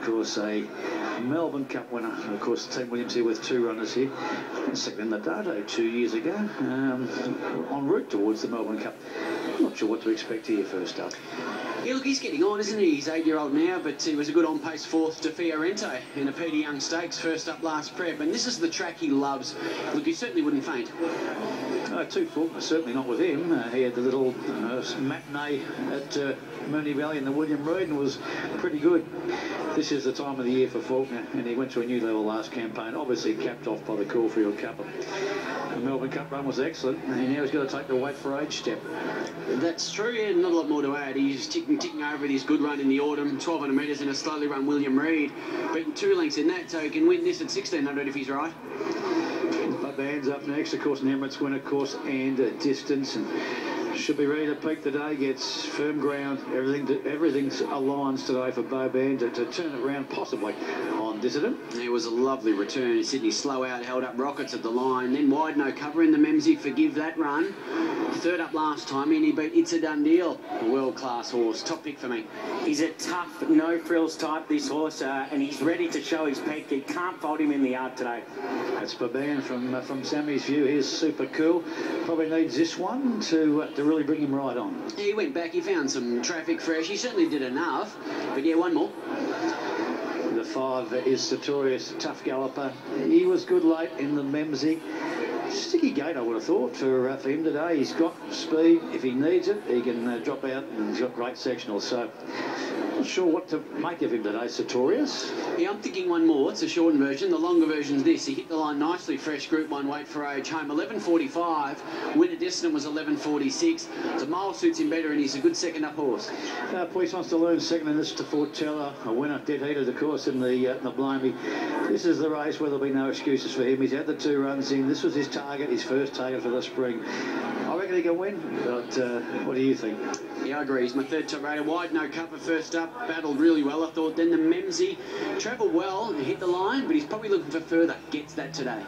course, a Melbourne Cup winner. And of course, Team Williams here with 2 runners here. Second in the Dado 2 years ago, en route towards the Melbourne Cup. Not sure what to expect here first up. Yeah, look, he's getting on, isn't he? He's 8-year-old now, but he was a good on-pace 4th to Fiorente in a Peter Young Stakes, first up last prep. And this is the track he loves. Look, he certainly wouldn't faint. 2-4, certainly not with him. He had the little matinee at Mooney Valley in the William Reid and was pretty good. This is the time of the year for Faulkner, and he went to a new level last campaign, obviously capped off by the Caulfield Cup. The Melbourne Cup run was excellent, and now he's got to take the weight for age step. That's true, yeah, not a lot more to add. He's ticking over with his good run in the autumn, 1,200 metres in a slowly run William Reid, beaten 2 lengths in that, so he can win this at 1,600 if he's right. Bands up next, of course, an Emirates winner course and distance, and should be ready to peak today. Gets firm ground. Everything aligns today for Bo Band to turn it around, possibly on Dissident. It was a lovely return. Sydney slow out, held up rockets at the line, then wide, no cover in the Memsey. Forgive that run. 3rd up last time, and he beat It's a Done Deal. A world-class horse. Top pick for me. He's a tough, no-frills type, this horse, and he's ready to show his peak. You can't fault him in the yard today. That's Baban from Sammy's view. He's super cool. Probably needs this one to really bring him right on. He went back. He found some traffic fresh. He certainly did enough. But yeah, one more. The 5 is Sartorius, tough galloper. He was good late in the Memsey. Sticky gate, I would have thought, for him today. He's got speed. If he needs it, he can drop out, and he's got great sectionals. So, not sure what to make of him today, Sartorius. Yeah, I'm thinking one more. It's a shortened version. The longer version's this. He hit the line nicely. Fresh Group 1 weight for age home. 11.45. Winner distant was 11.46. The mile suits him better, and he's a good second up horse. Puissance to learn second in this to Fortella. A winner, dead heated, of course, in the Blimey. This is the race where there'll be no excuses for him. He's had the 2 runs in. This was his target, his first target for the spring. I reckon he can win, but what do you think? Yeah, I agree. He's my 3rd top rated. Wide, no cover first up. Battled really well, I thought. Then the Memsey travelled well and hit the line, but he's probably looking for further. Gets that today.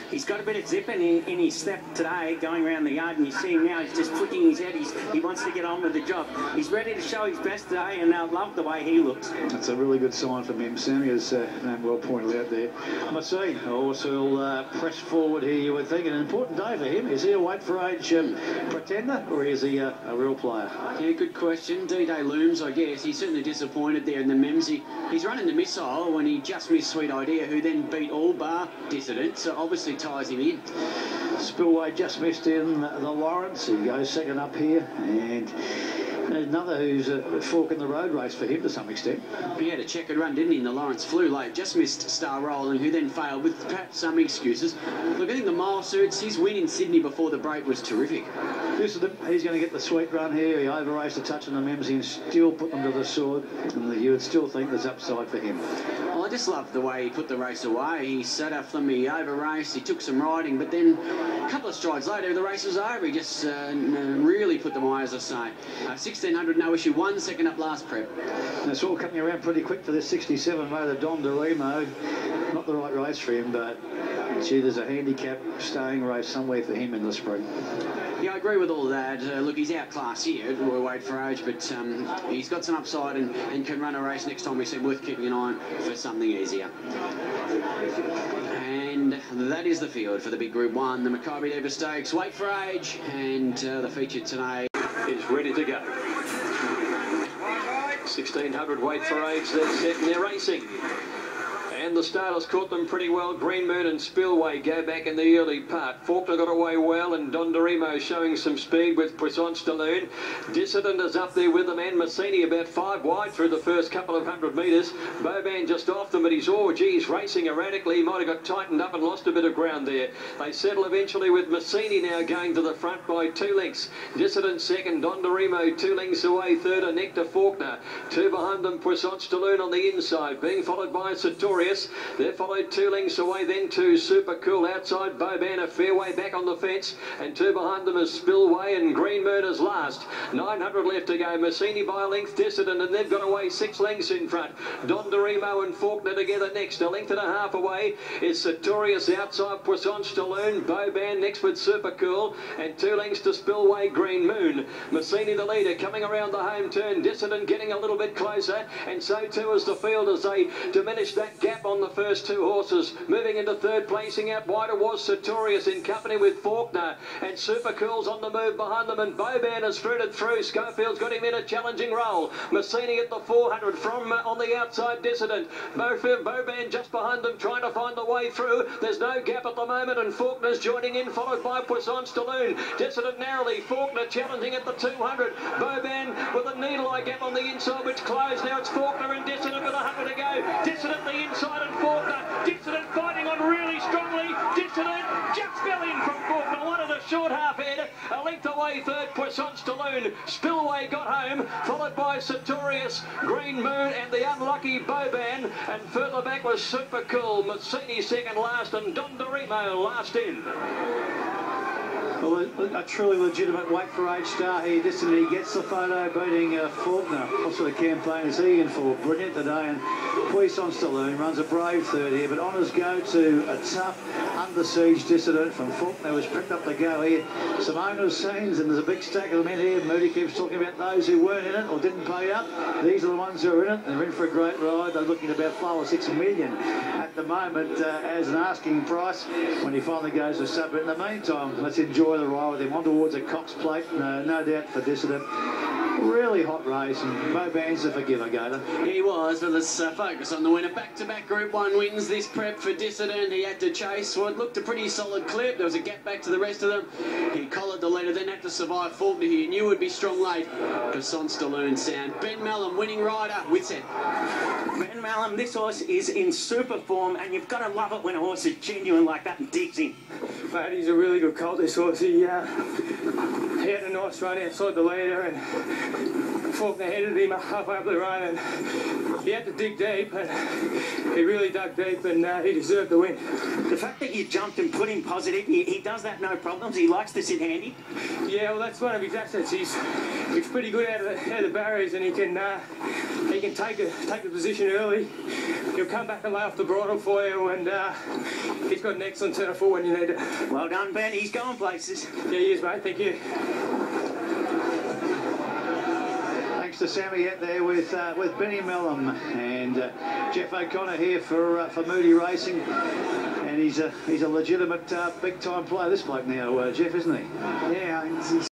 He's got a bit of zip in his step today, going around the yard, and you see him now. He's just flicking his head. He wants to get on with the job. He's ready to show his best today, and I love the way he looks. That's a really good sign from him, Sammy, as well pointed out there. Must see. Also, will press forward here, you would think. An important day for him. Is he a weight for age pretender, or is he a real player? Yeah, good question. D-Day looms, I guess. He's certainly disappointed there in the Memsey. He's running the missile when he just missed Sweet Idea, who then beat all bar Dissident, so obviously ties him in. Spillway just missed in the Lawrence. He goes second up here, and another who's a fork in the road race for him to some extent. He had a checkered run, didn't he, in the Lawrence? Flew late, just missed Star Rolling, who then failed with perhaps some excuses. Look, I think the mile suits. His win in Sydney before the break was terrific. He's going to get the sweet run here. He over-raced a touch on the Memsey and still put them to the sword, and you would still think there's upside for him. Well, I just love the way he put the race away. He sat off them, he over-raced, he took some riding, but then a couple of strides later, the race was over. He just really put them away, as I say. 1,600, no issue. 1 second up last prep. And it's all coming around pretty quick for this 67 motor, Don DeRemo. Not the right race for him, but gee, there's a handicap staying race somewhere for him in the spring. Yeah, I agree with all of that. Look, he's outclassed here at Royal Weight for age, but he's got some upside and can run a race next time we see, worth keeping an eye on for something easier. And that is the field for the big Group 1, the Makybe Diva Stakes, weight for age, and the feature today is ready to go. 1,600 weight for age, they're set and they're racing. And the starters caught them pretty well. Green Moon and Spillway go back in the early part. Faulkner got away well, and Don DeRemo showing some speed with Puissance to learn. Dissident is up there with them, and Massini about 5 wide through the first couple of 100 metres. Boban just off them, but he's, he's racing erratically. He might have got tightened up and lost a bit of ground there. They settle eventually with Massini now going to the front by 2 lengths. Dissident second, Don DeRemo 2 lengths away, third, a neck to Faulkner. 2 behind them, Puissance to learn on the inside, being followed by Sartorius. Sartorius. They're followed 2 lengths away, then to Super Cool outside Boban, a fair way back on the fence, and 2 behind them is Spillway and Green Moon is last. 900 left to go. Massini by a length, Dissident, and they've got away 6 lengths in front. Don Dorimo and Faulkner together next. A length and a half away is Sartorius outside Poisson Staloon. Boban next with Super Cool, and 2 lengths to Spillway, Green Moon. Massini the leader coming around the home turn. Dissident getting a little bit closer, and so too is the field as they diminish that gap on the first 2 horses. Moving into third, placing out wider was Sartorius in company with Faulkner, and Super Cool's on the move behind them, and Boban has fruited through. Schofield's got him in a challenging role. Massini at the 400 from on the outside, Dissident. Boban just behind them trying to find the way through. There's no gap at the moment, and Faulkner's joining in, followed by Poisson Staloon. Dissident narrowly, Faulkner challenging at the 200. Boban with a needle-eye gap on the inside which closed. Now it's Faulkner and Dissident with 100 to go. Dissident the inside and Faulkner. Dissident fighting on really strongly. Dissident just fell in from Faulkner. One of the short half head. A length away third, Poisson Staloon. Spillway got home, followed by Sartorius, Green Moon and the unlucky Boban. And further back was Super Cool. Massini second last and Don Dorimo last in. Well, a truly legitimate weight for age star here. Dissident, he gets the photo beating Faulkner. What sort of campaign is he in for? Brilliant today. And Poisson Staloon runs a brave third here, but honours go to a tough, under siege Dissident from Faulkner, who was pricked up to go here. Some owners' scenes, and there's a big stack of them in here. Moody keeps talking about those who weren't in it or didn't pay up. These are the ones who are in it. They're in for a great ride. They're looking at about 5 or 6 million at the moment as an asking price when he finally goes to sub. In the meantime, let's enjoy the ride with him on towards a Cox plate. No doubt for Dissident. Really hot race, and Boban's the forgiver, Gator. He was, but let's focus on the winner. Back-to-back Group 1 wins this prep for Dissident. He had to chase what looked a pretty solid clip. There was a gap back to the rest of them. He collared the leader, then had to survive Faulkner. He knew would be strong late. Poisson Staloon sound. Ben Melham, winning rider, Whitsett. Ben Melham, this horse is in super form, and you've got to love it when a horse is genuine like that and digs in. Mate, he's a really good colt, this horse. He had a nice run outside the leader, and Faulkner headed him halfway up the run, and he had to dig deep, and he really dug deep, and he deserved the win. The fact that you jumped and put him positive, he does that no problems. He likes to sit handy. Yeah, well, that's one of his assets. He's pretty good out of the barriers, and he can take the position early. He'll come back and lay off the bridle for you, and he's got an excellent turn of foot when you need it. Well done, Ben. He's going places. Yeah, he is, mate. Thank you. Thanks to Sammy out there with Benny Melham and Jeff O'Connor here for Moody Racing, and he's a legitimate big time player. This bloke now, Jeff, isn't he? Yeah, he's